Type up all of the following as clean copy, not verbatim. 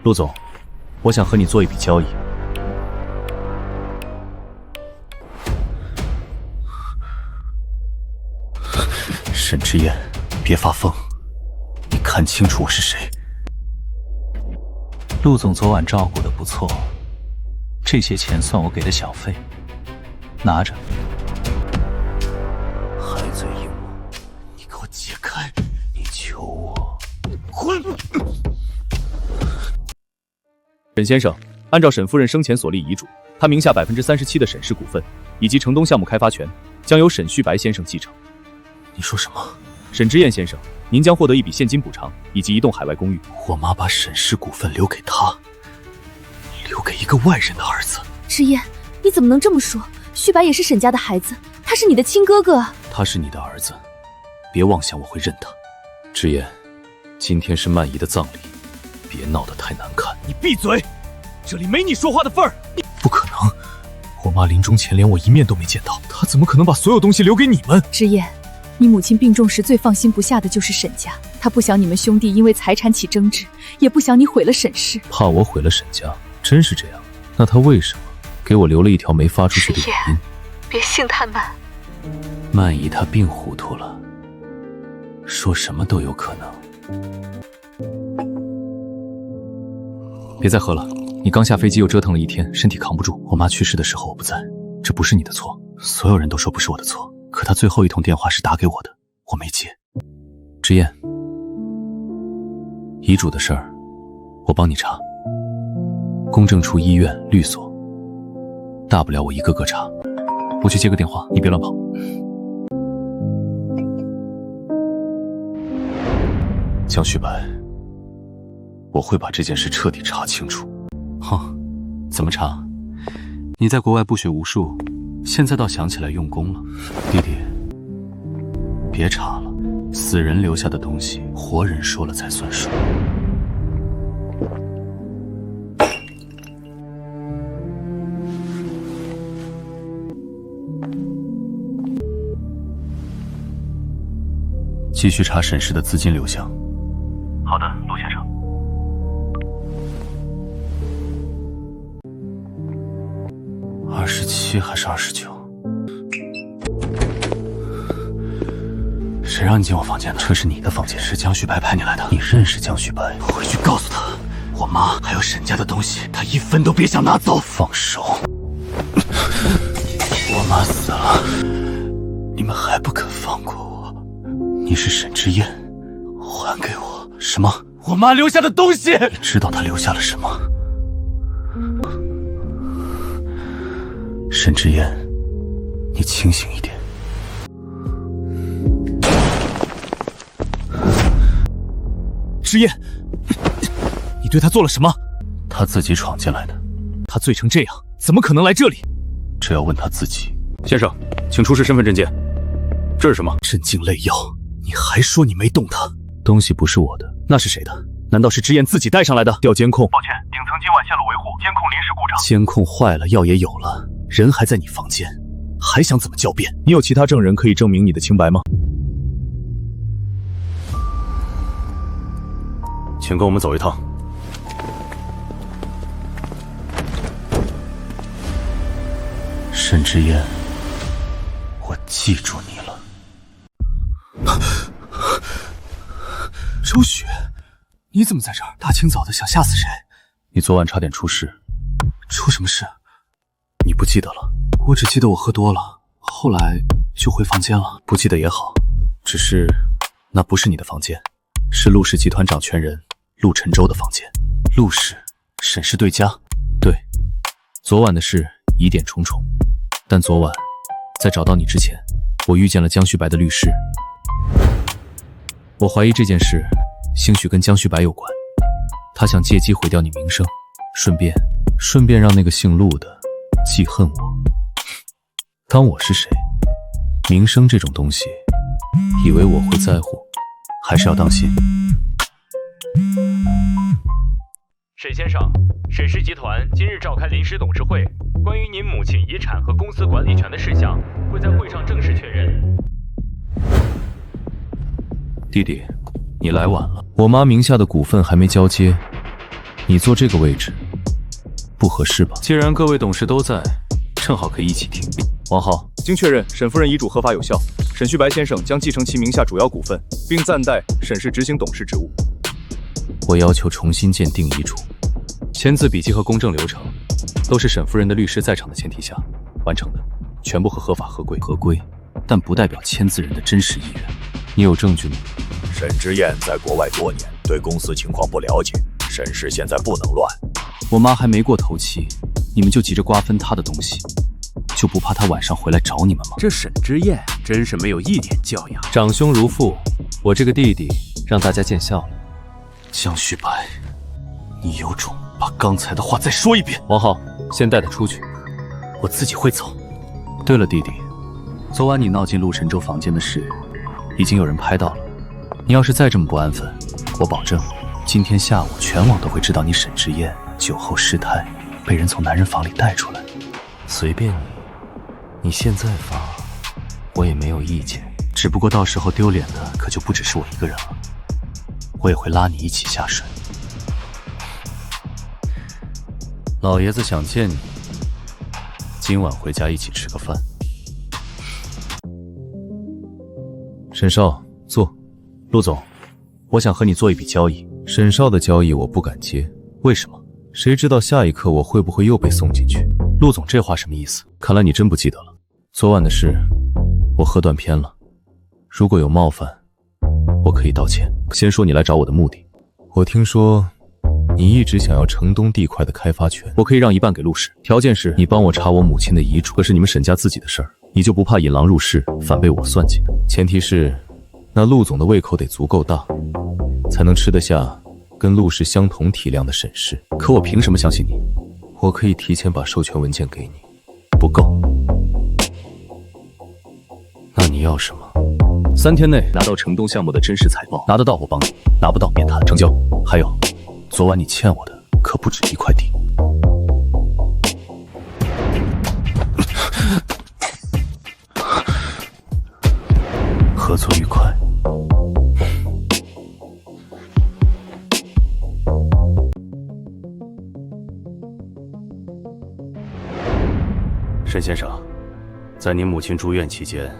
陆总，我想和你做一笔交易。沈之燕，别发疯，你看清楚我是谁。陆总昨晚照顾得不错，这些钱算我给的小费，拿着。还嘴硬吗？你给我解开！你求我滚！沈先生，按照沈夫人生前所立遗嘱，她名下37%的沈氏股份以及城东项目开发权将由沈旭白先生继承。你说什么？沈之燕先生，您将获得一笔现金补偿以及一栋海外公寓。我妈把沈氏股份留给他，留给一个外人的儿子。之燕，你怎么能这么说？旭白也是沈家的孩子，他是你的亲哥哥啊。他是你的儿子，别妄想我会认他。之燕，今天是曼姨的葬礼，别闹得太难看。你闭嘴，这里没你说话的份儿。不可能，我妈临终前连我一面都没见到，她怎么可能把所有东西留给你们？之燕，你母亲病重时最放心不下的就是沈家，她不想你们兄弟因为财产起争执，也不想你毁了沈氏。怕我毁了沈家？真是这样？那她为什么给我留了一条没发出去的语音？别信太慢。曼姨她病糊涂了，说什么都有可能。别再喝了，你刚下飞机又折腾了一天，身体扛不住。我妈去世的时候我不在，这不是你的错。所有人都说不是我的错，可她最后一通电话是打给我的，我没接。之燕，遗嘱的事儿我帮你查，公证处、医院、律所，大不了我一个个查。我去接个电话，你别乱跑。江旭白，我会把这件事彻底查清楚。哼，怎么查？你在国外不学无术，现在倒想起来用功了。弟弟，别查了，死人留下的东西，活人说了才算数。继续查沈氏的资金流向。好的，陆先生。27还是29？谁让你进我房间的？这是你的房间，是江旭白派你来的。你认识江旭白？回去告诉他，我妈还有沈家的东西，他一分都别想拿走。放手！我妈死了，你们还不肯放过我？你是沈之燕，还给我。什么？我妈留下的东西？你知道她留下了什么？沈之燕，你清醒一点。之燕，你对她做了什么？她自己闯进来的。她醉成这样，怎么可能来这里？这要问她自己。先生，请出示身份证件。这是什么？镇静类药。你还说你没动它？东西不是我的，那是谁的？难道是之燕自己带上来的？调监控。抱歉，顶层今晚线路维护，监控临时故障。监控坏了，药也有了，人还在你房间，还想怎么狡辩？你有其他证人可以证明你的清白吗？请跟我们走一趟。沈之燕，我记住你了。周雪，你怎么在这儿？大清早的想吓死谁？你昨晚差点出事。出什么事？你不记得了？我只记得我喝多了，后来就回房间了。不记得也好，只是那不是你的房间，是陆氏集团掌权人陆晨舟的房间。陆氏、沈氏对家。对，昨晚的事疑点重重，但昨晚在找到你之前，我遇见了江旭白的律师。我怀疑这件事兴许跟江旭白有关，他想借机毁掉你名声，顺便让那个姓陆的记恨我。当我是谁？名声这种东西，以为我会在乎，还是要当心。沈先生，沈氏集团今日召开临时董事会，关于您母亲遗产和公司管理权的事项，会在会上正式确认。弟弟，你来晚了，我妈名下的股份还没交接，你坐这个位置不合适吧？既然各位董事都在，正好可以一起听。王浩，经确认，沈夫人遗嘱合法有效，沈旭白先生将继承其名下主要股份，并暂代沈氏执行董事职务。我要求重新鉴定遗嘱，签字笔记和公证流程都是沈夫人的律师在场的前提下完成的，全部合法合规。合规，但不代表签字人的真实意愿。你有证据吗？沈之燕在国外多年，对公司情况不了解，沈氏现在不能乱。我妈还没过头期，你们就急着瓜分她的东西，就不怕她晚上回来找你们吗？这沈之燕真是没有一点教养。长兄如父，我这个弟弟让大家见笑了。江旭白，你有种把刚才的话再说一遍。王浩，先带他出去，我自己会走。对了，弟弟，昨晚你闹进陆沉舟房间的事，已经有人拍到了。你要是再这么不安分，我保证，今天下午全网都会知道你沈之燕酒后失态，被人从男人房里带出来。随便你，你现在发，我也没有意见。只不过到时候丢脸的可就不只是我一个人了，我也会拉你一起下水。老爷子想见你，今晚回家一起吃个饭。沈少，坐。陆总，我想和你做一笔交易。沈少的交易我不敢接，为什么？谁知道下一刻我会不会又被送进去？陆总，这话什么意思？看来你真不记得了。昨晚的事，我喝断片了。如果有冒犯，我可以道歉。先说你来找我的目的。我听说你一直想要城东地块的开发权，我可以让一半给陆氏，条件是你帮我查我母亲的遗嘱。可是你们沈家自己的事儿，你就不怕引狼入室，反被我算计？前提是那陆总的胃口得足够大，才能吃得下跟陆氏相同体量的沈氏。可我凭什么相信你？我可以提前把授权文件给你。不够，那你要什么？3天内拿到城东项目的真实财报，拿得到我帮你，拿不到免谈。成交。还有，昨晚你欠我的可不止1块地。合作愉快。沈先生，在您母亲住院期间，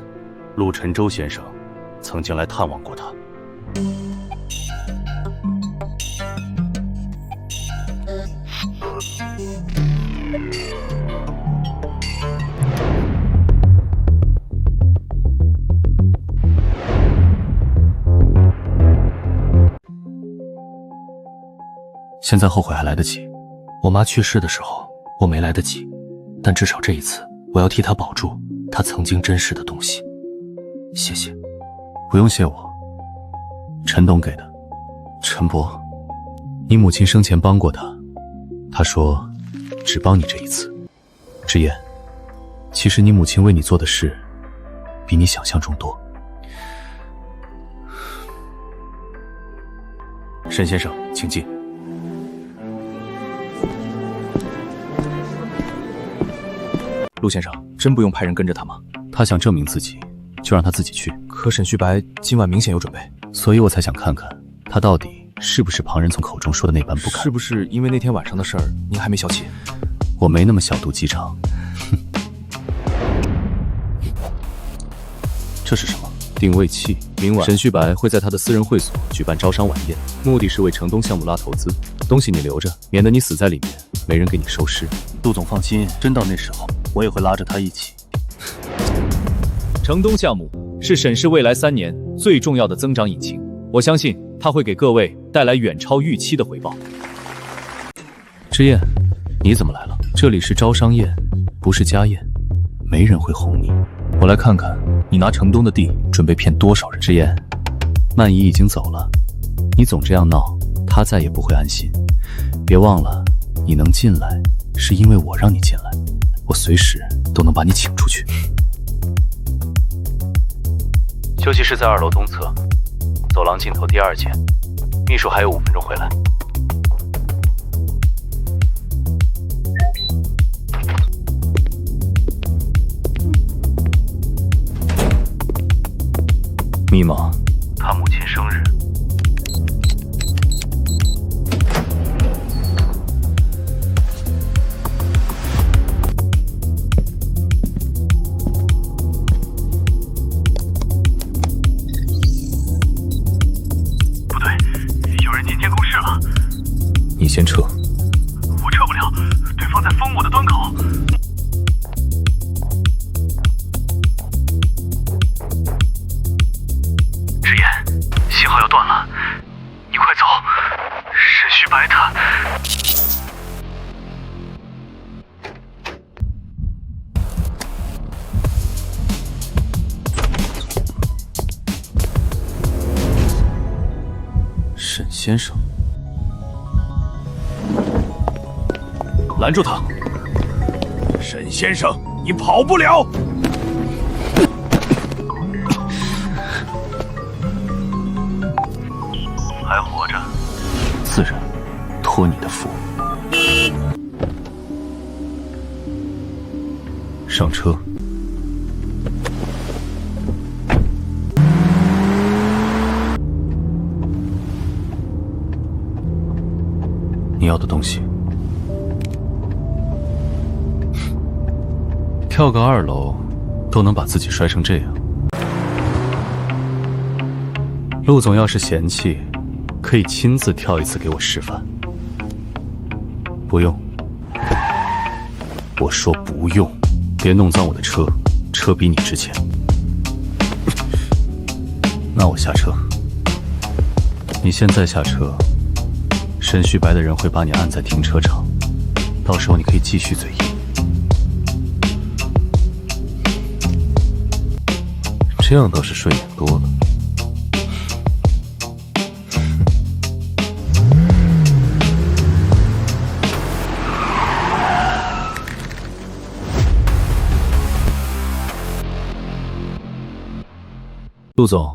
陆沉舟先生曾经来探望过她。现在后悔还来得及。我妈去世的时候，我没来得及，但至少这一次，我要替她保住她曾经珍视的东西。谢谢。不用谢我，陈董给的。陈伯，你母亲生前帮过她，她说只帮你这一次。之言，其实你母亲为你做的事，比你想象中多。沈先生，请进。陆先生，真不用派人跟着他吗？他想证明自己，就让他自己去。可沈旭白今晚明显有准备，所以我才想看看他到底是不是旁人从口中说的那般不堪。是不是因为那天晚上的事儿，您还没消气？我没那么小肚鸡肠。这是什么？定位器。明晚沈旭白会在他的私人会所举办招商晚宴，目的是为城东项目拉投资。东西你留着，免得你死在里面，没人给你收尸。陆总放心，真到那时候，我也会拉着他一起。城东项目是沈氏未来3年最重要的增长引擎，我相信它会给各位带来远超预期的回报。之燕，你怎么来了？这里是招商宴，不是家宴，没人会哄你。我来看看你拿城东的地准备骗多少人。之燕，曼姨已经走了，你总这样闹，她再也不会安心。别忘了，你能进来是因为我让你进来，我随时都能把你请出去。休息室在2楼东侧，走廊尽头第2间。秘书还有5分钟回来。密码，他母亲生日。你先撤。我撤不了，对方在封我的端口。直言，信号要断了，你快走，沈旭白他。沈先生，拦住他！沈先生，你跑不了！还活着，自然托你的福。上车。你要的东西，跳个2楼都能把自己摔成这样。陆总要是嫌弃，可以亲自跳一次给我示范。不用，我说不用，别弄脏我的车，车比你值钱。那我下车。你现在下车，沈旭白的人会把你按在停车场，到时候你可以继续嘴硬。这样倒是顺眼多了。陆总，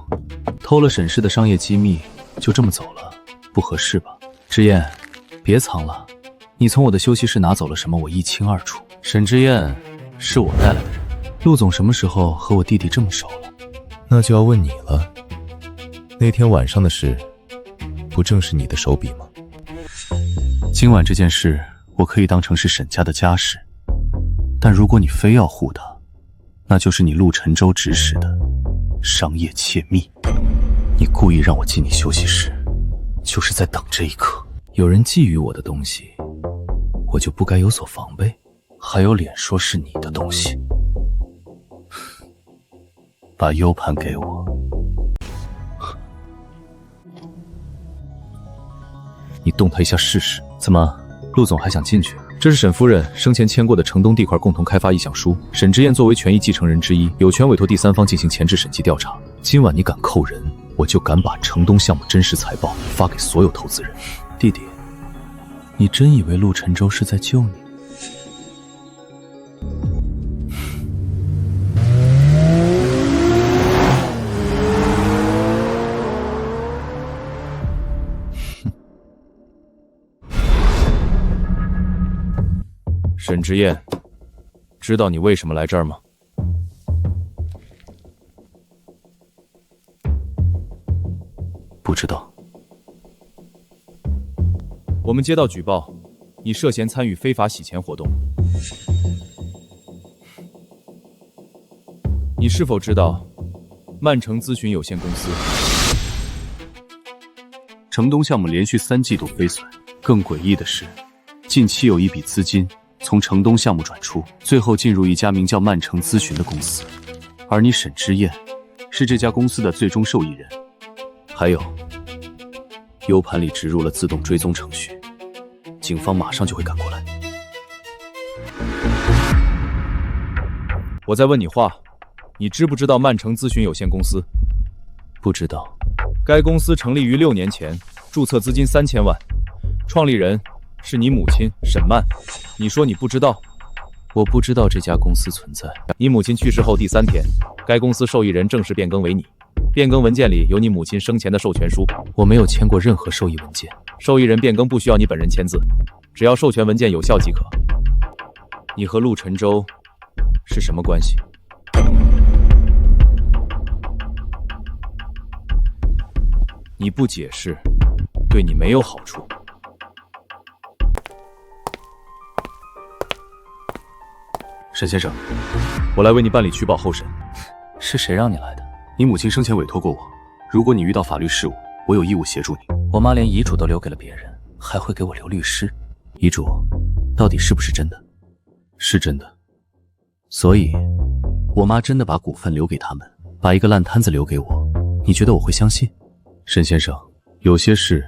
偷了沈氏的商业机密，就这么走了，不合适吧？之燕，别藏了，你从我的休息室拿走了什么，我一清二楚。沈之燕是我带来的人，陆总什么时候和我弟弟这么熟了？那就要问你了，那天晚上的事，不正是你的手笔吗？今晚这件事，我可以当成是沈家的家事，但如果你非要护他，那就是你陆沉舟指使的商业窃密。你故意让我进你休息室，就是在等这一刻。有人觊觎我的东西，我就不该有所防备，还有脸说是你的东西。把 U 盘给我。你动他一下试试。怎么，陆总还想进去？这是沈夫人生前签过的城东地块共同开发意向书，沈之燕作为权益继承人之一，有权委托第三方进行前置审计调查。今晚你敢扣人，我就敢把城东项目真实财报发给所有投资人。弟弟，你真以为陆沉舟是在救你？沈之燕，知道你为什么来这儿吗？不知道。我们接到举报，你涉嫌参与非法洗钱活动。你是否知道曼城咨询有限公司？城东项目连续3季度飞损，更诡异的是，近期有一笔资金从城东项目转出，最后进入一家名叫曼城咨询的公司，而你沈之燕是这家公司的最终受益人。还有 U 盘里植入了自动追踪程序，警方马上就会赶过来。我在问你话，你知不知道曼城咨询有限公司？不知道。该公司成立于6年前，注册资金3000万，创立人是你母亲沈曼。你说你不知道？我不知道这家公司存在。你母亲去世后第3天，该公司受益人正式变更为你。变更文件里有你母亲生前的授权书。我没有签过任何受益文件。受益人变更不需要你本人签字，只要授权文件有效即可。你和陆沉舟是什么关系？你不解释，对你没有好处。沈先生，我来为你办理取保候审。是谁让你来的？你母亲生前委托过我，如果你遇到法律事务，我有义务协助你。我妈连遗嘱都留给了别人，还会给我留律师。遗嘱到底是不是真的？是真的。所以，我妈真的把股份留给他们，把一个烂摊子留给我，你觉得我会相信？沈先生，有些事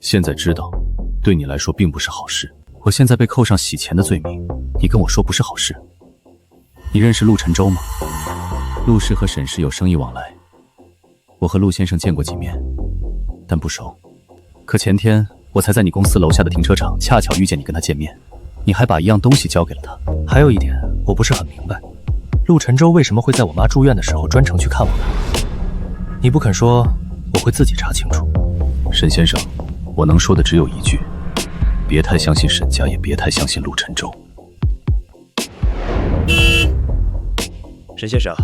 现在知道，对你来说并不是好事。我现在被扣上洗钱的罪名，你跟我说不是好事。你认识陆晨舟吗？陆氏和沈氏有生意往来，我和陆先生见过几面，但不熟。可前天我才在你公司楼下的停车场恰巧遇见你跟他见面，你还把一样东西交给了他。还有一点我不是很明白，陆晨舟为什么会在我妈住院的时候专程去看我她？你不肯说，我会自己查清楚。沈先生，我能说的只有一句，别太相信沈家，也别太相信陆晨舟。沈先生，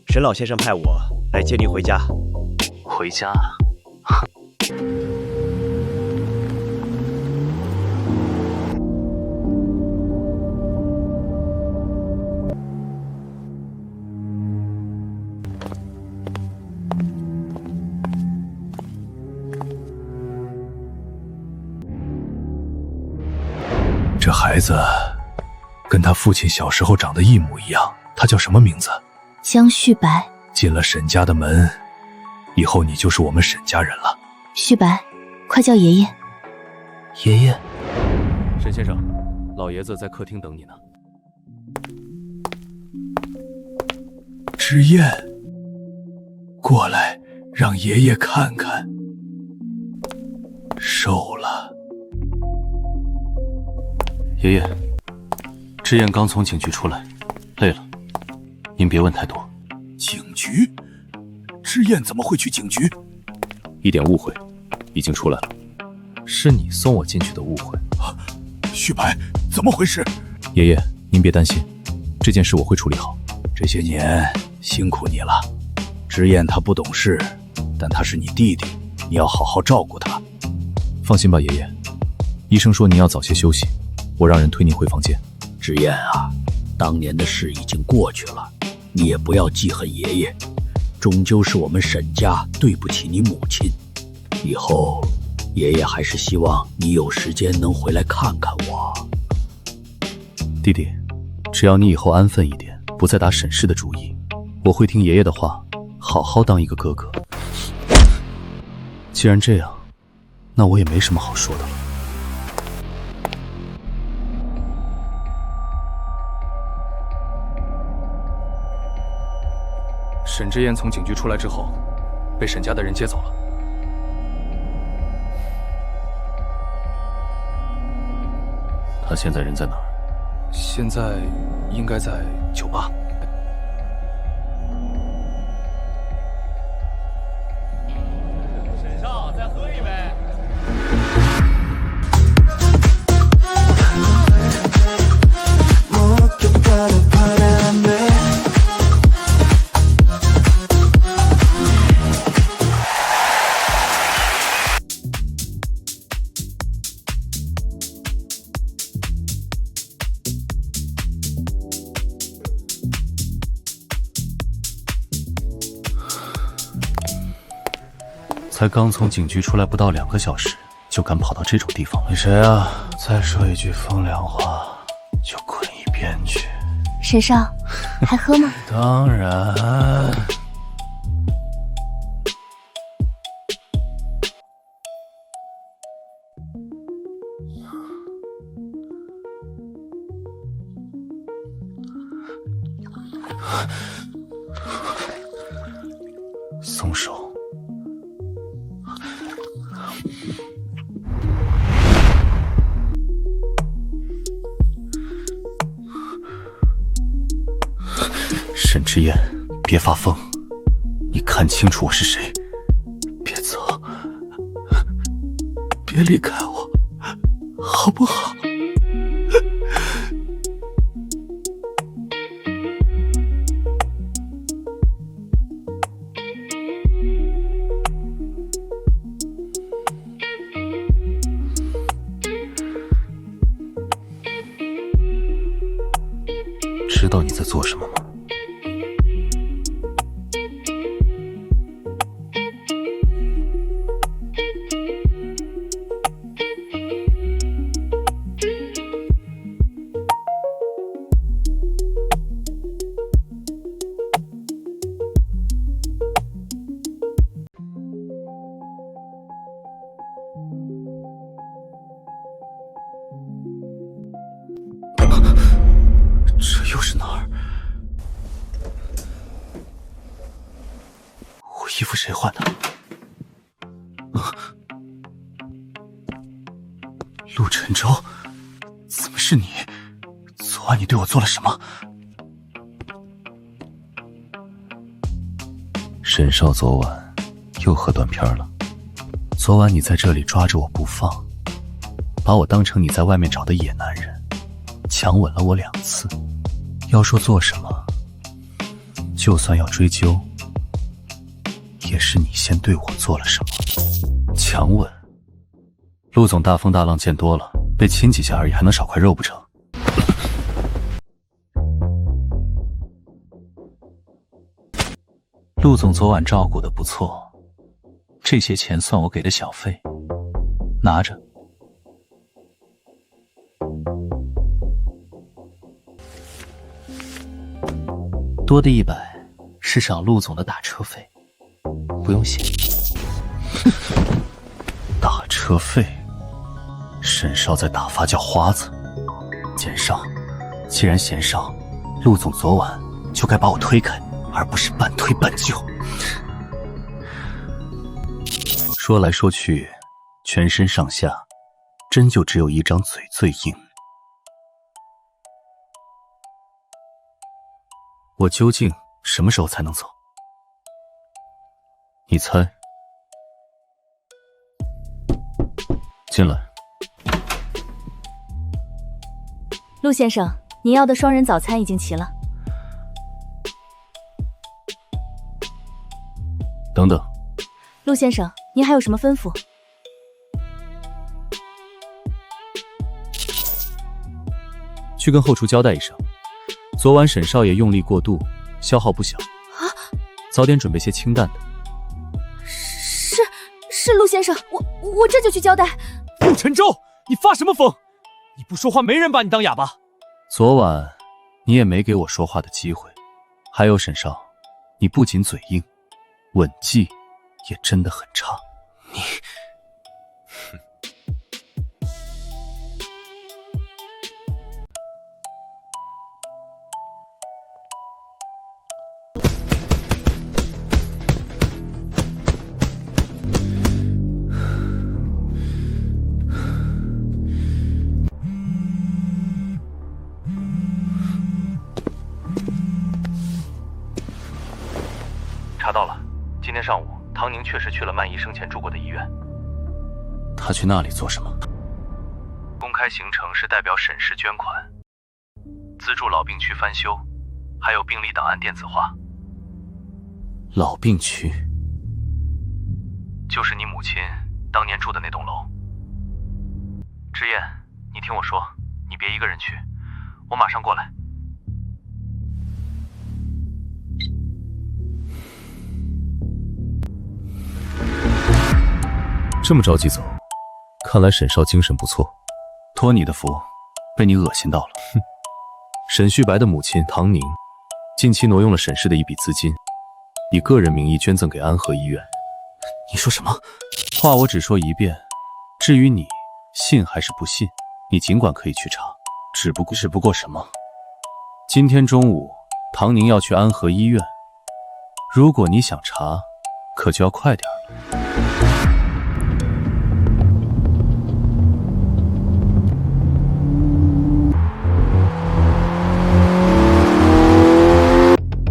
沈老先生派我来接您回家。回家？这孩子跟他父亲小时候长得一模一样，他叫什么名字？江旭白。进了沈家的门，以后你就是我们沈家人了。旭白，快叫爷爷。爷爷。沈先生，老爷子在客厅等你呢。之燕，过来，让爷爷看看。瘦了。爷爷，之燕刚从警局出来，累了，您别问太多。警局？之燕怎么会去警局？一点误会，已经出来了。是你送我进去的误会。旭白，怎么回事？爷爷，您别担心，这件事我会处理好。这些年辛苦你了。之燕她不懂事，但她是你弟弟，你要好好照顾她。放心吧，爷爷。医生说您要早些休息，我让人推您回房间。之燕啊，当年的事已经过去了，你也不要记恨爷爷，终究是我们沈家对不起你母亲。以后爷爷还是希望你有时间能回来看看我。弟弟，只要你以后安分一点，不再打沈氏的主意，我会听爷爷的话，好好当一个哥哥。既然这样，那我也没什么好说的了。沈之燕从警局出来之后，被沈家的人接走了。他现在人在哪儿？现在应该在酒吧。沈少，再喝一杯。才刚从警局出来不到2个小时，就敢跑到这种地方了。你谁啊？再说一句风凉话，就滚一边去。沈少，还喝吗？当然。松手。沈之燕，别发疯，你看清楚我是谁。别走，别离开我，好不好？知道你在做什么吗？这又是哪儿？我衣服谁换的？陆晨舟，怎么是你？昨晚你对我做了什么？沈少昨晚又喝断片了。昨晚你在这里抓着我不放，把我当成你在外面找的野男人，强吻了我2次。要说做什么，就算要追究，也是你先对我做了什么。强吻？陆总大风大浪见多了，被亲几下而已，还能少块肉不成？陆总昨晚照顾得不错，这些钱算我给的小费，拿着。多的100是赏陆总的打车费，不用谢。打车费？沈少在打发叫花子。简少，既然嫌少，陆总昨晚就该把我推开，而不是半推半就。说来说去，全身上下真就只有一张嘴最硬。我究竟什么时候才能走？你猜。进来。陆先生，您要的双人早餐已经齐了。等等。陆先生，您还有什么吩咐？去跟后厨交代一声，昨晚沈少爷用力过度，消耗不小。啊！早点准备些清淡的。是陆先生，我这就去交代。陆晨舟，你发什么疯？你不说话，没人把你当哑巴。昨晚你也没给我说话的机会。还有沈少，你不仅嘴硬，吻技也真的很差。你，查到了，今天上午唐宁确实去了曼姨生前住过的医院。他去那里做什么？公开行程是代表沈氏捐款，资助老病区翻修，还有病历档案电子化。老病区？就是你母亲当年住的那栋楼。之燕，你听我说，你别一个人去，我马上过来。这么着急走，看来沈少精神不错。托你的福，被你恶心到了。哼！沈旭白的母亲唐宁，近期挪用了沈氏的一笔资金，以个人名义捐赠给安和医院。你说什么？话我只说一遍，至于你信还是不信，你尽管可以去查。只不过什么？今天中午唐宁要去安和医院，如果你想查，可就要快点了。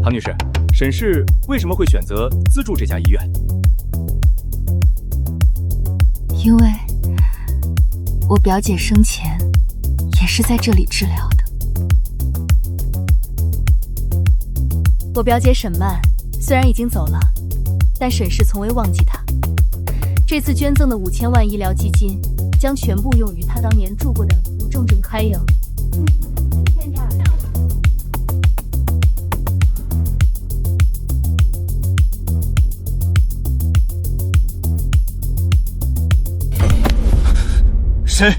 唐女士，沈氏为什么会选择资助这家医院？因为我表姐生前也是在这里治疗的。我表姐沈曼虽然已经走了，但沈氏从未忘记她。这次捐赠的5000万医疗基金将全部用于她当年住过的无重症开营。谁？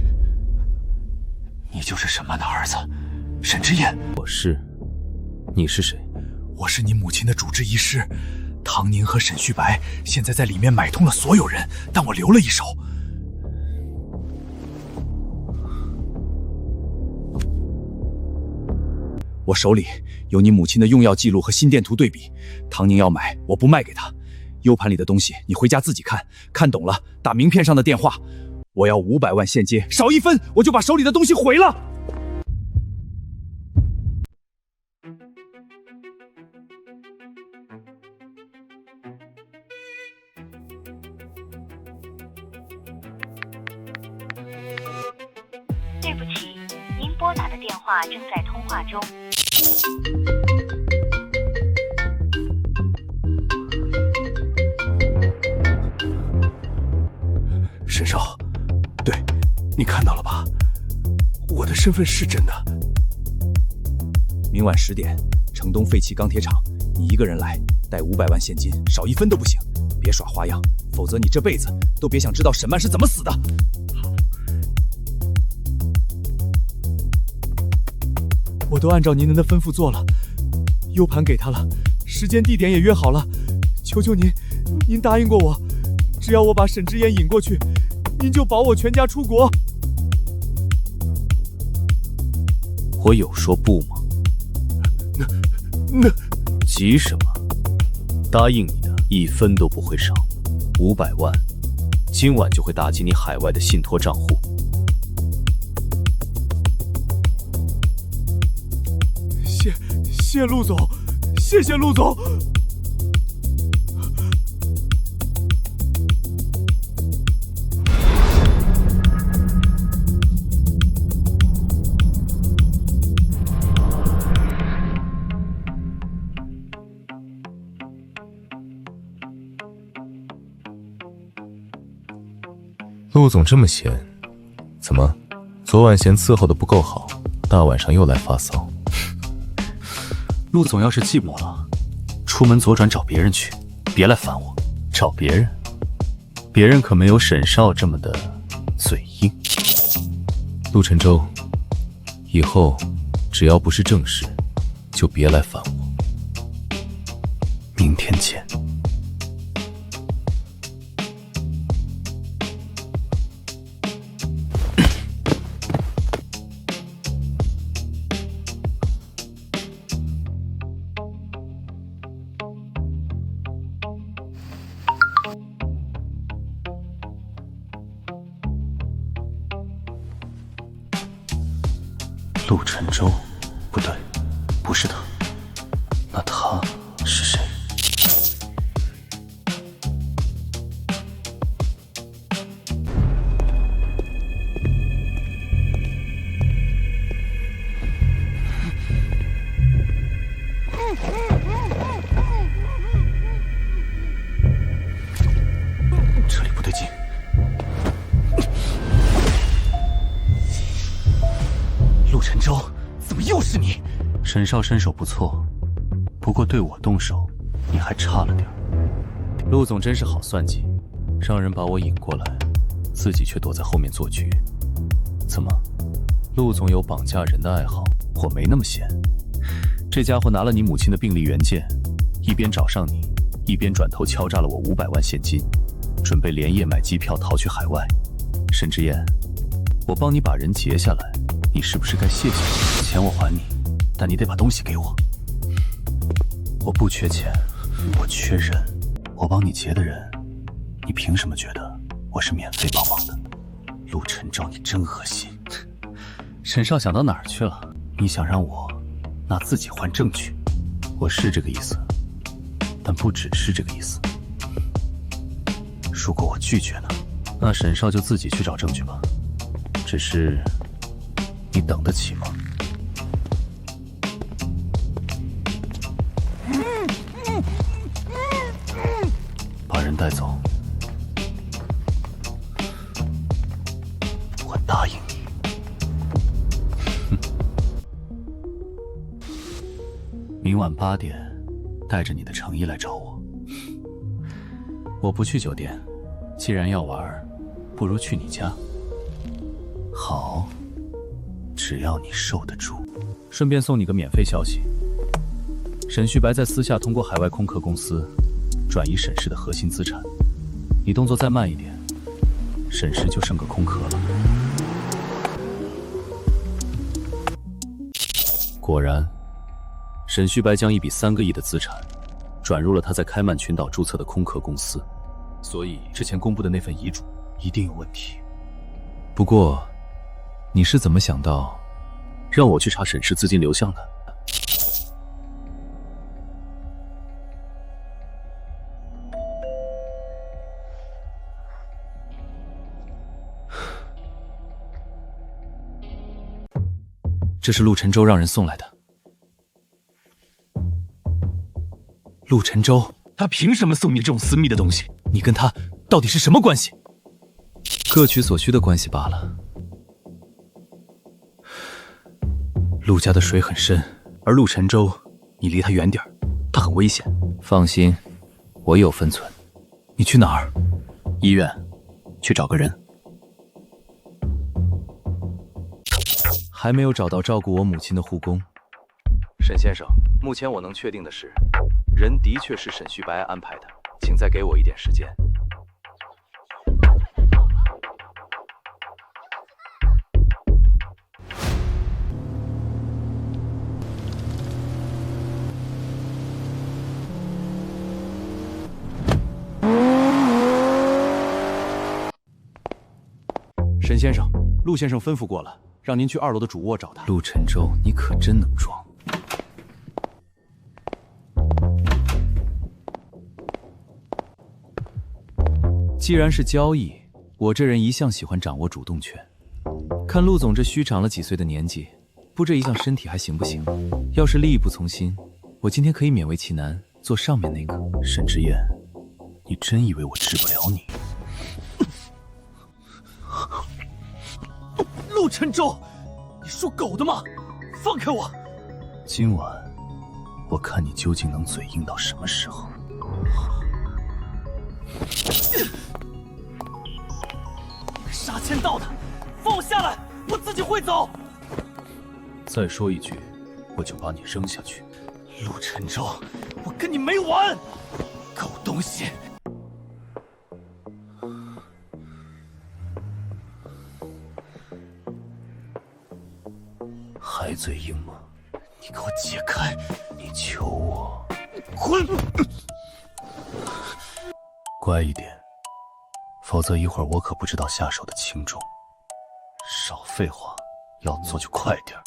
你就是沈曼的儿子，沈之燕。我是。你是谁？我是你母亲的主治医师，唐宁和沈旭白现在在里面买通了所有人，但我留了一手。我手里有你母亲的用药记录和心电图对比，唐宁要买，我不卖给他。U 盘里的东西你回家自己看，看懂了打名片上的电话。我要500万现金，少1分我就把手里的东西毁了。对不起，您拨打的电话正在通话中。沈少，对，你看到了吧？我的身份是真的。明晚10点，城东废弃钢铁厂，你一个人来，带500万现金，少1分都不行，别耍花样，否则你这辈子都别想知道沈曼是怎么死的。我都按照您的吩咐做了 ，U 盘给他了，时间地点也约好了，求求您，您答应过我，只要我把沈之言引过去，您就保我全家出国。我有说不吗？那急什么？答应你的1分都不会少，500万，今晚就会打进你海外的信托账户。谢陆总，谢谢陆总。陆总这么闲，怎么？昨晚嫌伺候的不够好，大晚上又来发骚？陆总要是寂寞了，出门左转找别人去，别来烦我。找别人？别人可没有沈少这么的嘴硬。陆晨舟，以后只要不是正事，就别来烦我。明天见。陆晨舟，不对，不是他，那他是谁？这里不对劲。陆晨舟，怎么又是你？沈少身手不错，不过对我动手，你还差了点。陆总真是好算计，让人把我引过来，自己却躲在后面做局。怎么，陆总有绑架人的爱好，我没那么闲。这家伙拿了你母亲的病历原件，一边找上你，一边转头敲诈了我500万现金，准备连夜买机票逃去海外。沈之言，我帮你把人劫下来，你是不是该谢谢我？钱我还你，但你得把东西给我。我不缺钱，我缺人。我帮你劫的人，你凭什么觉得我是免费帮忙的？陆晨舟，你真恶心。沈少想到哪儿去了？你想让我拿自己换证据？我是这个意思，但不只是这个意思。如果我拒绝呢？那沈少就自己去找证据吧。只是你等得起吗？把人带走，我答应你。明晚8点，带着你的诚意来找我。我不去酒店，既然要玩，不如去你家。好，只要你受得住。顺便送你个免费消息，沈旭白在私下通过海外空壳公司转移沈氏的核心资产，你动作再慢一点，沈氏就剩个空壳了。果然，沈旭白将一笔3个亿的资产转入了他在开曼群岛注册的空壳公司，所以之前公布的那份遗嘱一定有问题。不过，你是怎么想到让我去查沈氏资金流向的？这是陆晨舟让人送来的。陆晨舟，他凭什么送你这种私密的东西？你跟他到底是什么关系？各取所需的关系罢了。陆家的水很深，而陆晨舟，你离他远点，他很危险。放心，我有分寸。你去哪儿？医院，去找个人。还没有找到照顾我母亲的护工。沈先生，目前我能确定的是，人的确是沈旭白安排的，请再给我一点时间。沈先生，陆先生吩咐过了，让您去2楼的主卧找他。陆晨舟，你可真能装。既然是交易，我这人一向喜欢掌握主动权。看陆总这虚长了几岁的年纪，不这一项身体还行不行？要是力不从心，我今天可以勉为其难做上面那个。沈之燕，你真以为我治不了你？陆晨舟，你属狗的吗？放开我！今晚，我看你究竟能嘴硬到什么时候。杀签到的，放我下来，我自己会走。再说一句，我就把你扔下去。陆晨舟，我跟你没完！狗东西！还嘴硬吗？你给我解开！你求我！滚！乖一点，否则一会儿我可不知道下手的轻重。少废话，要做就快点。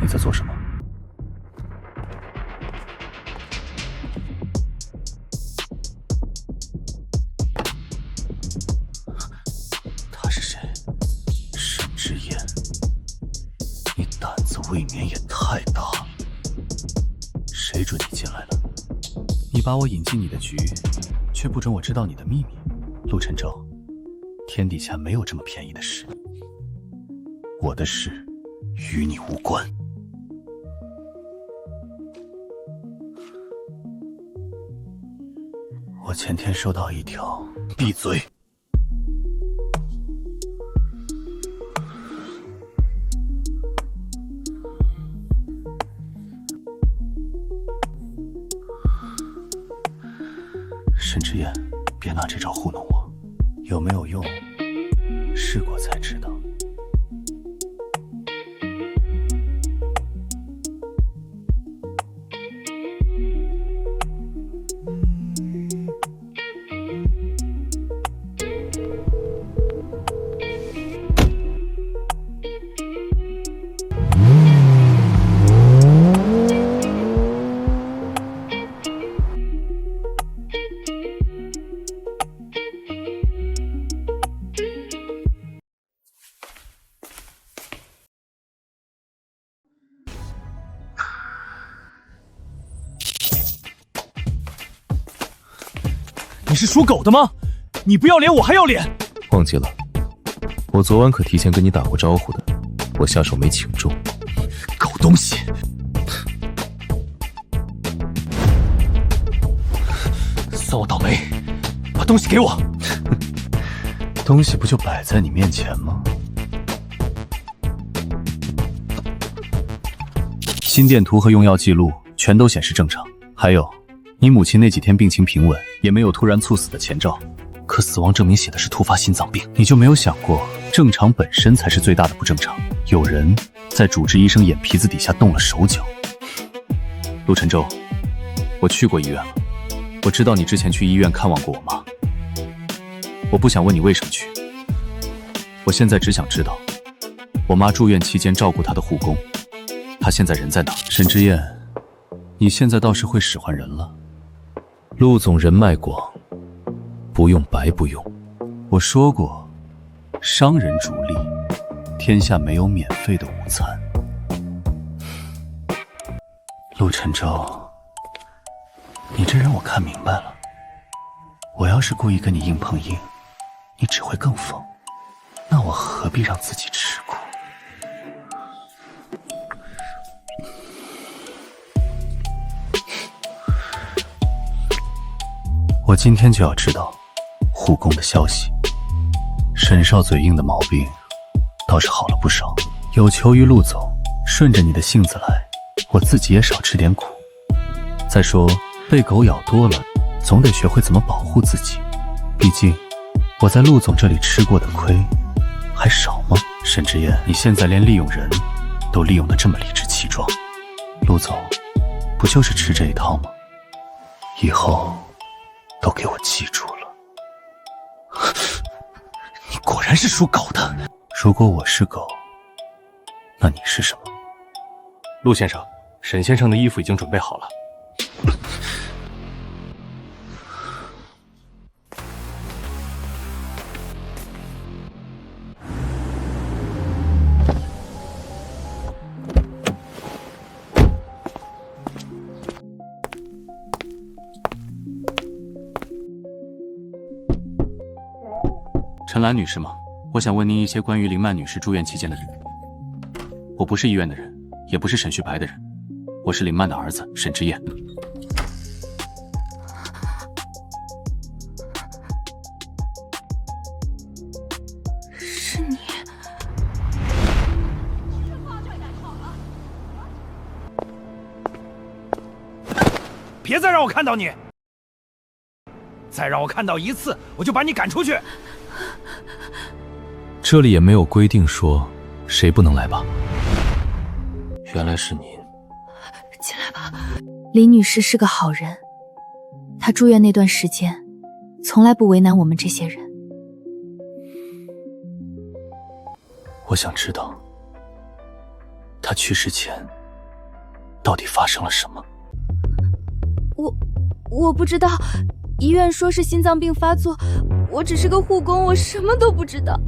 你在做什么？他是谁？沈之燕，你胆子未免也太大了。谁准你进来了？你把我引进你的局，却不准我知道你的秘密。陆晨舟，天底下没有这么便宜的事。我的事与你无关。我前天收到一条，闭嘴！沈之燕，别拿这招糊弄我，有没有用，试过才知道。是属狗的吗？你不要脸，我还要脸。忘记了，我昨晚可提前跟你打过招呼的，我下手没请重。狗东西！算我倒霉，把东西给我。东西不就摆在你面前吗？心电图和用药记录全都显示正常，还有，你母亲那几天病情平稳，也没有突然猝死的前兆。可死亡证明写的是突发心脏病，你就没有想过，正常本身才是最大的不正常？有人在主治医生眼皮子底下动了手脚。陆晨舟，我去过医院了，我知道你之前去医院看望过我妈。我不想问你为什么去，我现在只想知道，我妈住院期间照顾她的护工，她现在人在哪？沈之燕，你现在倒是会使唤人了。陆总人脉广，不用白不用。我说过，商人逐利，天下没有免费的午餐。陆晨舟，你这人我看明白了，我要是故意跟你硬碰硬，你只会更疯，那我何必让自己吃苦？我今天就要知道护工的消息。沈少嘴硬的毛病倒是好了不少，有求于陆总，顺着你的性子来，我自己也少吃点苦。再说被狗咬多了，总得学会怎么保护自己，毕竟我在陆总这里吃过的亏还少吗？沈之燕，你现在连利用人都利用得这么理直气壮，陆总不就是吃这一套吗？以后都给我记住了。你果然是属狗的。如果我是狗，那你是什么？陆先生，沈先生的衣服已经准备好了。陈兰女士吗？我想问您一些关于林曼女士住院期间的事。我不是医院的人，也不是沈旭白的人，我是林曼的儿子沈之燕。是你？别再让我看到你！再让我看到一次，我就把你赶出去！这里也没有规定说谁不能来吧？原来是您。进来吧。林女士是个好人，她住院那段时间，从来不为难我们这些人。我想知道，她去世前到底发生了什么？我不知道，医院说是心脏病发作，我只是个护工，我什么都不知道。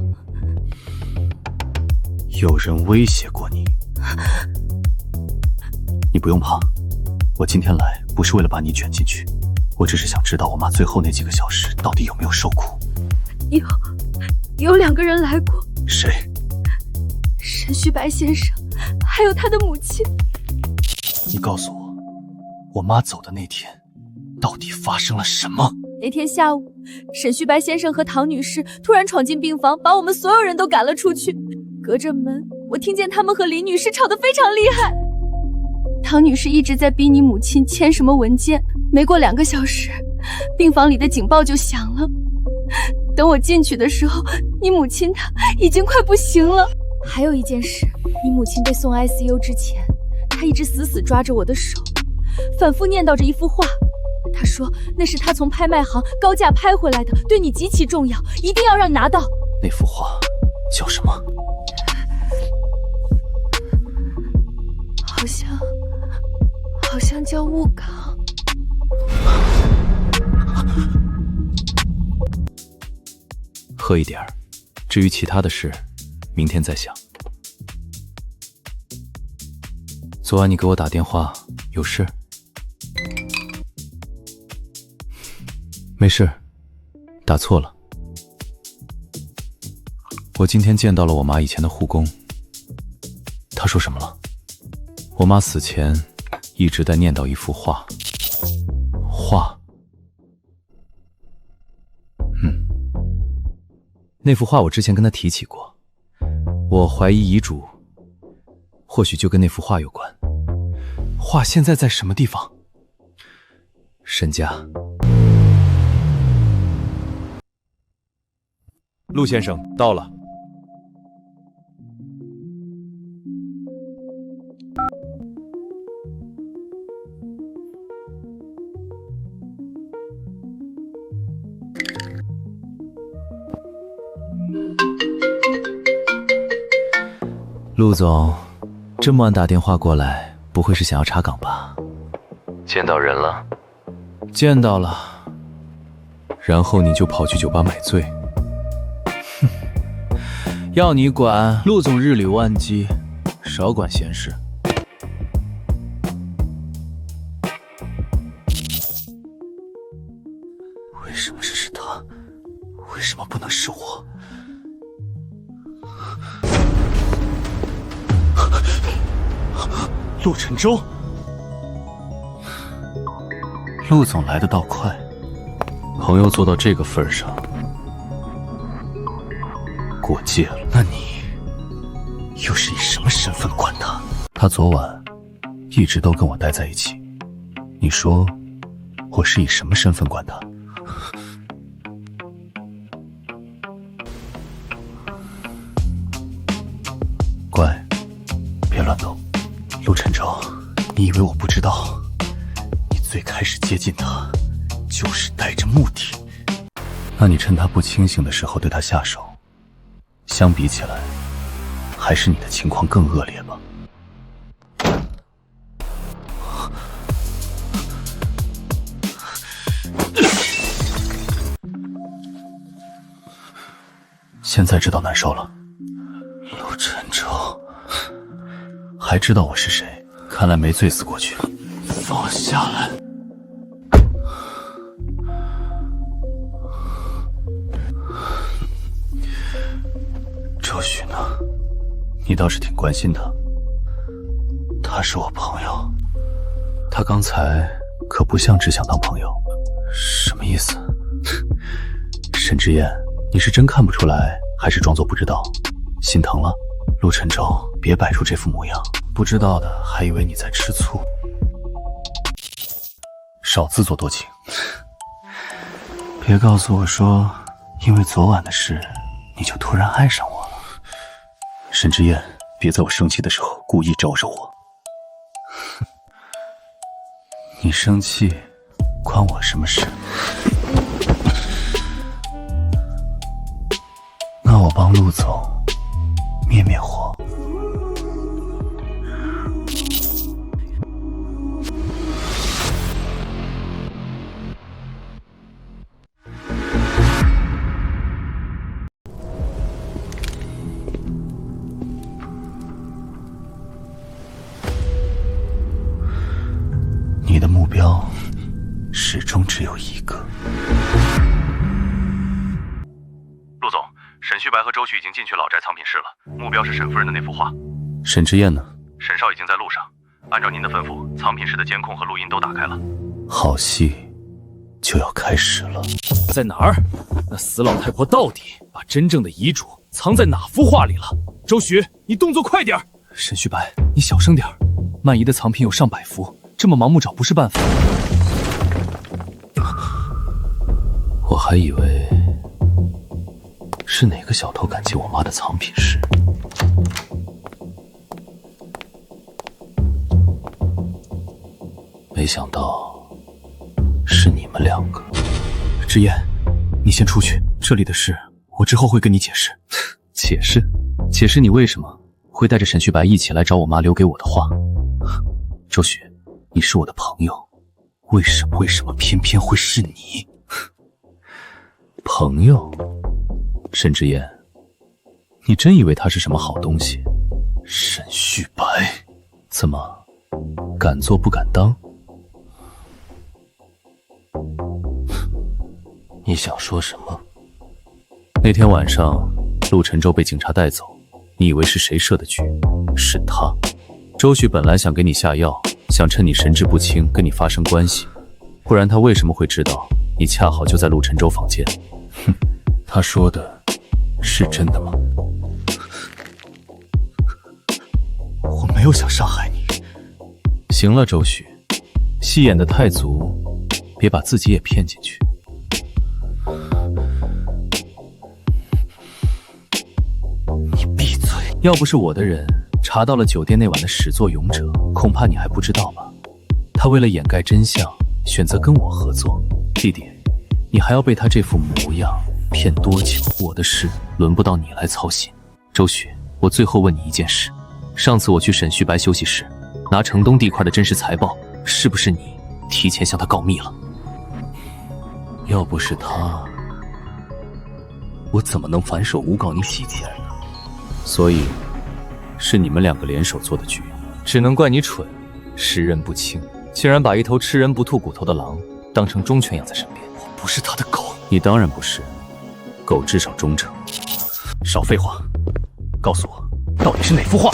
有人威胁过你？你不用怕，我今天来不是为了把你卷进去，我只是想知道我妈最后那几个小时到底有没有受苦。有2个人来过。谁？沈旭白先生，还有他的母亲。你告诉我，我妈走的那天到底发生了什么？那天下午，沈旭白先生和唐女士突然闯进病房，把我们所有人都赶了出去。隔着门，我听见他们和林女士吵得非常厉害。唐女士一直在逼你母亲签什么文件，没过2个小时，病房里的警报就响了。等我进去的时候，你母亲她已经快不行了。还有一件事，你母亲被送 ICU 之前，她一直死死抓着我的手，反复念叨着一幅画。她说那是她从拍卖行高价拍回来的，对你极其重要，一定要让你拿到。那幅画叫什么？好像叫雾港。喝一点儿，至于其他的事，明天再想。昨晚你给我打电话，有事？没事，打错了。我今天见到了我妈以前的护工，她说什么了？我妈死前一直在念叨一幅画。画？那幅画我之前跟她提起过，我怀疑遗嘱或许就跟那幅画有关。画现在在什么地方？沈家。陆先生到了。陆总，这么晚打电话过来，不会是想要查岗吧？见到人了？见到了。然后你就跑去酒吧买醉。哼，要你管，陆总日理万机，少管闲事。为什么是他？为什么不能是我？陆晨舟，陆总来得倒快，朋友做到这个份上，过界了。那你又是以什么身份管他？他昨晚一直都跟我待在一起，你说我是以什么身份管他？乖，别乱动。陆晨舟，你以为我不知道？你最开始接近他，就是带着目的。那你趁他不清醒的时候对他下手，相比起来，还是你的情况更恶劣吧？现在知道难受了。陆晨舟。还知道我是谁？看来没醉死过去。放下来！周旭呢？你倒是挺关心他。他是我朋友，他刚才可不像只想当朋友。什么意思？沈之燕，你是真看不出来，还是装作不知道？心疼了？陆晨舟，别摆出这副模样，不知道的还以为你在吃醋。少自作多情，别告诉我说，因为昨晚的事，你就突然爱上我了。沈之燕，别在我生气的时候故意招惹我。你生气，关我什么事？那我帮陆总灭灭火。你的目标始终只有一个。陆总，沈旭白和周旭已经进去老宅藏品室了，目标是沈夫人的那幅画。沈之燕呢？沈少已经在路上，按照您的吩咐，藏品室的监控和录音都打开了。好戏就要开始了。在哪儿？那死老太婆到底把真正的遗嘱藏在哪幅画里了？周旭，你动作快点！沈旭白，你小声点，曼姨的藏品有上百幅，这么盲目找不是办法。我还以为是哪个小偷敢进我妈的藏品室。没想到是你们两个。之燕，你先出去，这里的事我之后会跟你解释。解释？解释你为什么会带着沈旭白一起来找我妈留给我的画？周雪，你是我的朋友，为什么偏偏会是你？朋友？沈之燕，你真以为他是什么好东西？沈旭白，怎么敢做不敢当？你想说什么？那天晚上，陆晨舟被警察带走，你以为是谁设的局？是他。周旭本来想给你下药，想趁你神志不清跟你发生关系，不然他为什么会知道你恰好就在陆晨舟房间？哼，他说的是真的吗？我没有想伤害你。行了，周旭，戏演得太足，别把自己也骗进去。你闭嘴！要不是我的人查到了酒店那晚的始作俑者，恐怕你还不知道吧？他为了掩盖真相，选择跟我合作。弟弟，你还要被他这副模样骗多久？我的事轮不到你来操心。周旭，我最后问你一件事：上次我去沈旭白休息室拿城东地块的真实财报，是不是你提前向他告密了？要不是他，我怎么能反手诬告你洗钱呢？所以，是你们两个联手做的局，只能怪你蠢，识人不清，竟然把一头吃人不吐骨头的狼当成忠犬养在身边。我不是他的狗。你当然不是，狗至少忠诚。少废话，告诉我，到底是哪幅画？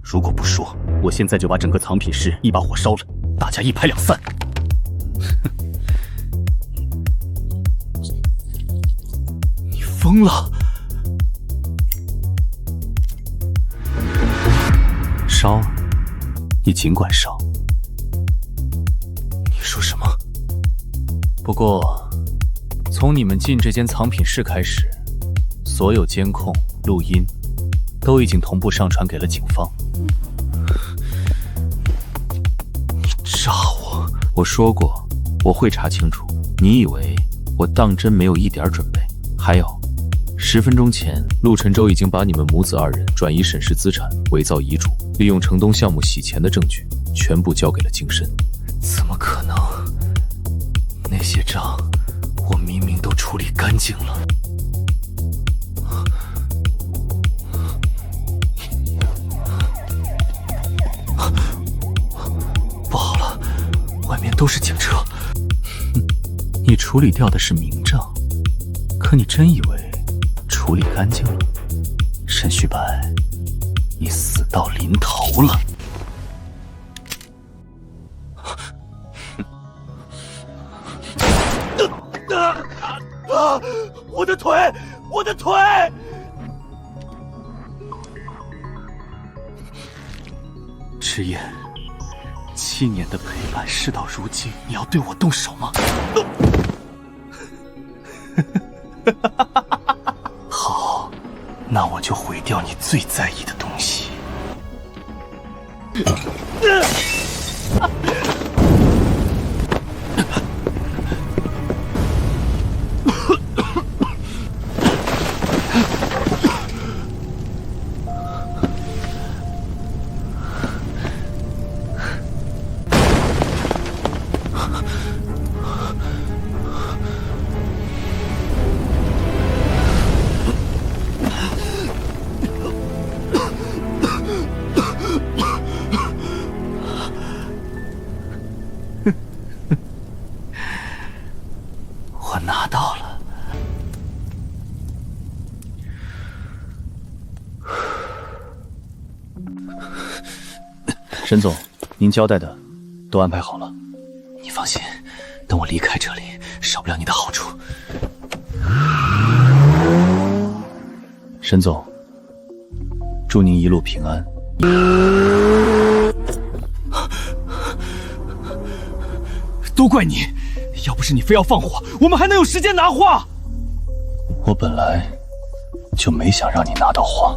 如果不说，我现在就把整个藏品室一把火烧了，大家一拍两散。你疯了！烧，你尽管烧。你说什么？不过，从你们进这间藏品室开始，所有监控、录音都已经同步上传给了警方。你炸我！我说过，我会查清楚。你以为我当真没有一点准备？还有，10分钟前，陆晨舟已经把你们母子2人转移沈氏资产、伪造遗嘱、利用城东项目洗钱的证据全部交给了京深。怎么可能？那些账我明明都处理干净了。不好了，外面都是警车。你处理掉的是明账，可你真以为处理干净了？沈旭白，你死到临头了！我的腿！我的腿！迟燕，7年的陪伴，事到如今，你要对我动手吗？好，那我就毁掉你最在意的东西。我拿到了。沈总，您交代的都安排好了。你放心，等我离开这里，少不了你的好处。沈总，祝您一路平安。都怪你！要不是你非要放火，我们还能有时间拿画。我本来就没想让你拿到画。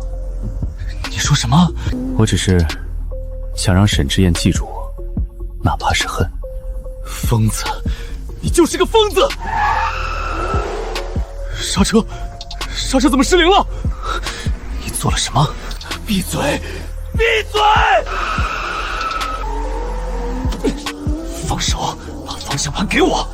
你说什么？我只是想让沈之燕记住我，哪怕是恨。疯子，你就是个疯子！刹车，刹车怎么失灵了？你做了什么？闭嘴！闭嘴！放手！把方向盘给我！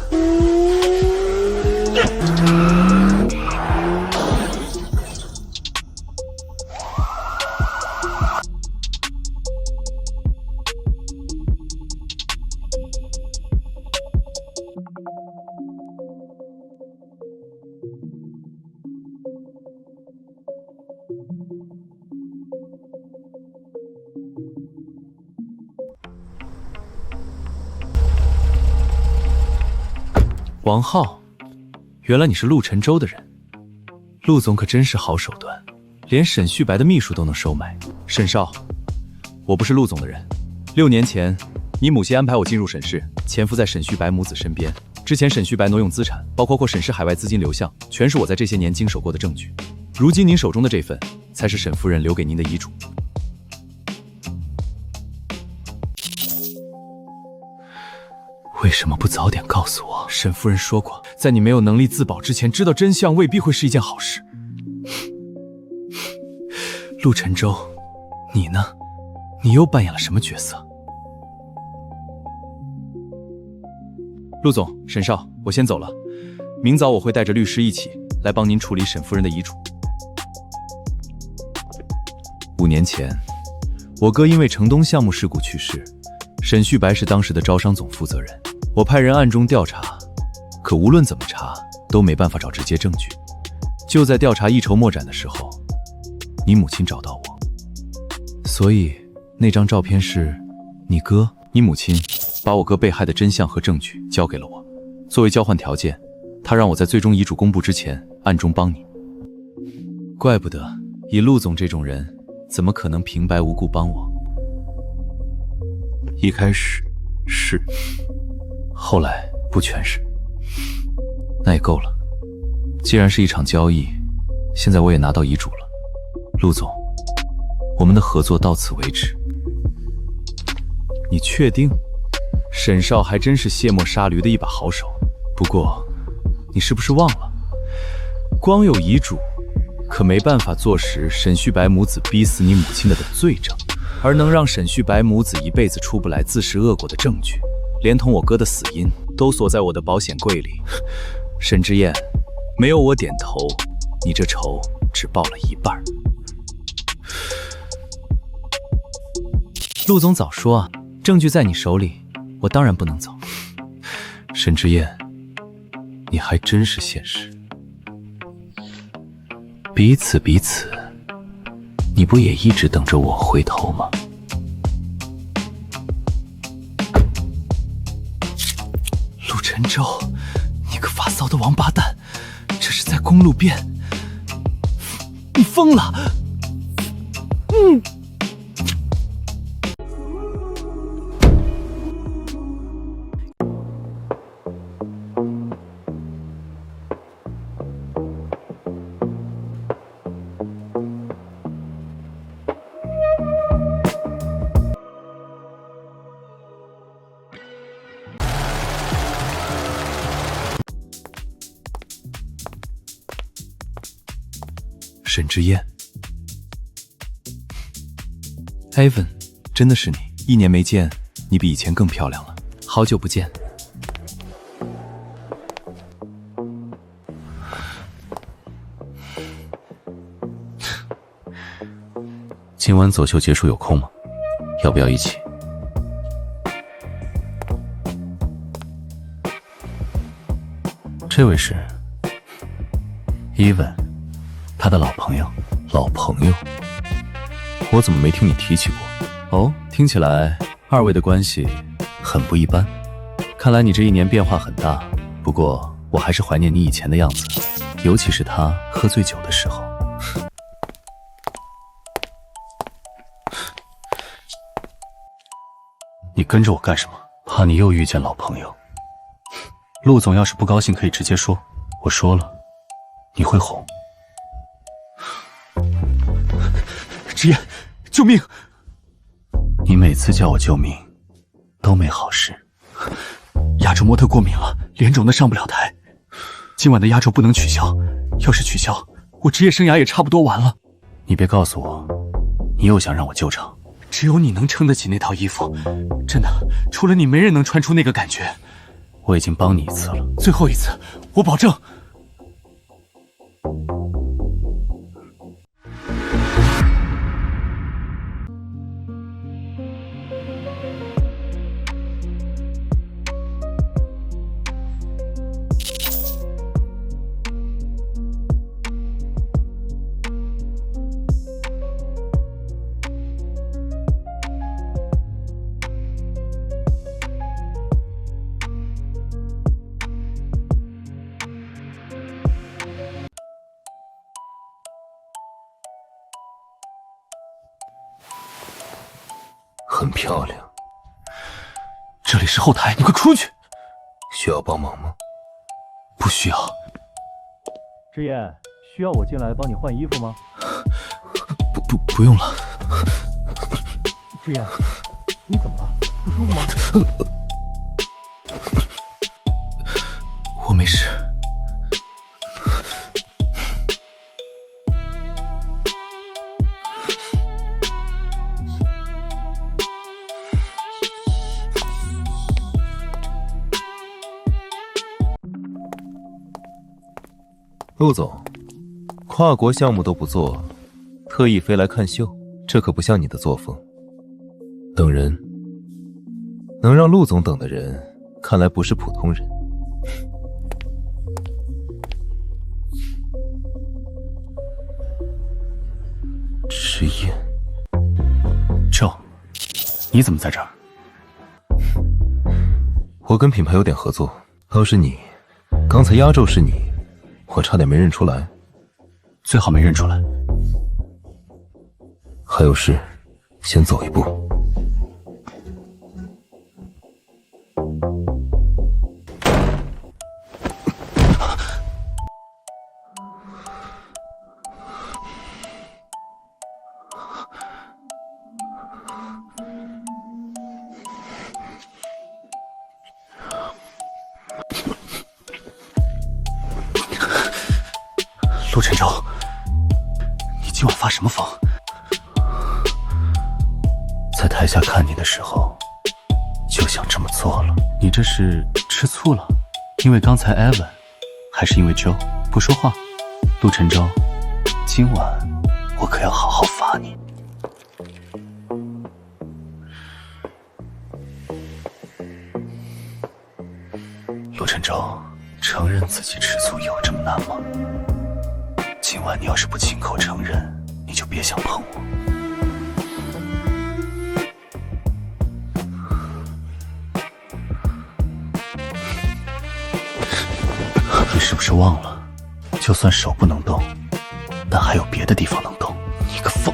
王浩，原来你是陆沉舟的人。陆总可真是好手段，连沈旭白的秘书都能收买。沈少，我不是陆总的人。6年前，你母亲安排我进入沈氏，潜伏在沈旭白母子身边。之前沈旭白挪用资产，包括沈氏海外资金流向，全是我在这些年经手过的证据。如今您手中的这份，才是沈夫人留给您的遗嘱。为什么不早点告诉我？沈夫人说过，在你没有能力自保之前，知道真相未必会是一件好事。陆沉舟，你呢？你又扮演了什么角色？陆总，沈少，我先走了。明早我会带着律师一起来帮您处理沈夫人的遗嘱。5年前，我哥因为城东项目事故去世，沈旭白是当时的招商总负责人。我派人暗中调查，可无论怎么查都没办法找直接证据。就在调查一筹莫展的时候，你母亲找到我，所以那张照片是你哥。你母亲把我哥被害的真相和证据交给了我，作为交换条件，他让我在最终遗嘱公布之前暗中帮你。怪不得以陆总这种人，怎么可能平白无故帮我？一开始是，后来不全是。那也够了，既然是一场交易，现在我也拿到遗嘱了。陆总，我们的合作到此为止。你确定？沈少还真是卸磨杀驴的一把好手。不过，你是不是忘了，光有遗嘱，可没办法坐实沈旭白母子逼死你母亲的罪证，而能让沈旭白母子一辈子出不来自食恶果的证据，连同我哥的死因，都锁在我的保险柜里。沈之燕，没有我点头，你这仇只报了一半。陆总早说啊，证据在你手里，我当然不能走。沈之燕，你还真是现实。彼此，你不也一直等着我回头吗？陆沉舟，你个发骚的王八蛋，这是在公路边，你疯了！沈之燕 ，Evan， 真的是你！1年没见，你比以前更漂亮了。好久不见。今晚走秀结束有空吗？要不要一起？这位是 Evan， 他的老朋友。老朋友？我怎么没听你提起过？哦，听起来2位的关系很不一般。看来你这1年变化很大，不过我还是怀念你以前的样子，尤其是他喝醉酒的时候。你跟着我干什么？怕你又遇见老朋友。陆总要是不高兴可以直接说，我说了你会哄。之燕，救命！你每次叫我救命都没好事。压轴模特过敏了，脸肿的上不了台。今晚的压轴不能取消，要是取消，我职业生涯也差不多完了。你别告诉我你又想让我救场。只有你能撑得起那套衣服，真的，除了你没人能穿出那个感觉。我已经帮你一次了，最后一次，我保证。很漂亮。这里是后台，你快出去。需要帮忙吗？不需要。志燕，需要我进来帮你换衣服吗？不用了。志燕，你怎么了？不舒服吗？我没事。陆总，跨国项目都不做，特意飞来看秀，这可不像你的作风。等人，能让陆总等的人，看来不是普通人。迟燕，Joe，你怎么在这儿？我跟品牌有点合作，要是你，刚才压轴是你。我差点没认出来，最好没认出来。还有事，先走一步。陆晨舟，你今晚发什么疯？在台下看你的时候，就想这么做了。你这是吃醋了？因为刚才 Evan， 还是因为 Joe 不说话？陆晨舟，今晚我可要好好罚你。陆晨舟，承认自己吃醋有这么难吗？今晚你要是不亲口承认，你就别想碰我。你是不是忘了，就算手不能动，但还有别的地方能动？你个疯！